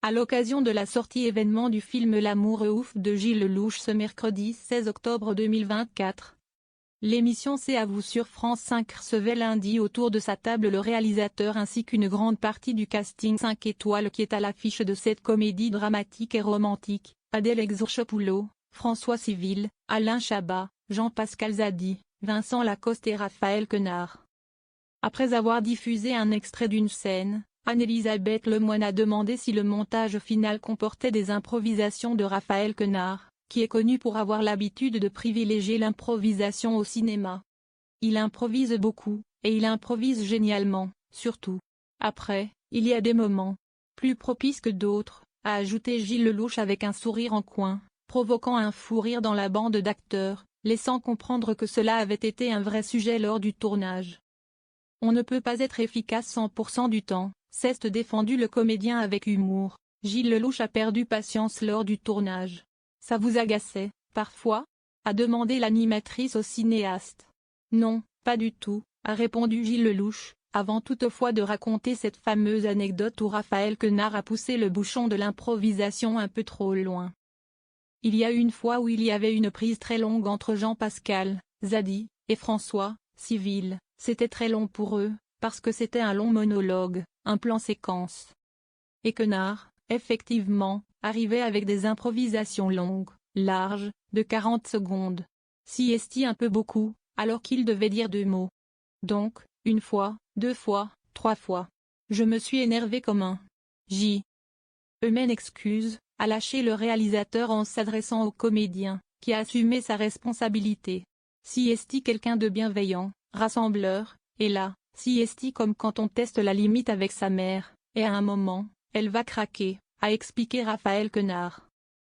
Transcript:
À l'occasion de la sortie événement du film L'amour ouf de Gilles Lelouch ce mercredi 16 octobre 2024. L'émission C'est à vous sur France 5 recevait lundi autour de sa table le réalisateur ainsi qu'une grande partie du casting 5 étoiles qui est à l'affiche de cette comédie dramatique et romantique, Adèle Exarchopoulos, François Civil, Alain Chabat, Jean-Pascal Zadi, Vincent Lacoste et Raphaël Quenard. Après avoir diffusé un extrait d'une scène, Anne-Elisabeth Lemoine a demandé si le montage final comportait des improvisations de Raphaël Quenard, qui est connu pour avoir l'habitude de privilégier l'improvisation au cinéma. Il improvise beaucoup, et il improvise génialement, surtout. Après, il y a des moments plus propices que d'autres, a ajouté Gilles Lelouch avec un sourire en coin, provoquant un fou rire dans la bande d'acteurs, laissant comprendre que cela avait été un vrai sujet lors du tournage. On ne peut pas être efficace 100% du temps, s'est défendu le comédien avec humour. Gilles Lelouch a perdu patience lors du tournage. Ça vous agaçait, parfois? A demandé l'animatrice au cinéaste. Non, pas du tout, a répondu Gilles Lelouch, avant toutefois de raconter cette fameuse anecdote où Raphaël Quenard a poussé le bouchon de l'improvisation un peu trop loin. Il y a une fois où il y avait une prise très longue entre Jean-Pascal, Zadi, et François, Civil, c'était très long pour eux, parce que c'était un long monologue, un plan séquence. Et Quenard, effectivement, arrivait avec des improvisations longues, larges, de 40 secondes. Si esti un peu beaucoup, alors qu'il devait dire 2 mots. Donc, une fois, 2 fois, 3 fois. Je me suis énervé comme un J. Eumène excuse, a lâché le réalisateur en s'adressant au comédien, qui a assumé sa responsabilité. Si esti quelqu'un de bienveillant, rassembleur, et là, si esti comme quand on teste la limite avec sa mère, et à un moment, elle va craquer, a expliqué Raphaël Quenard.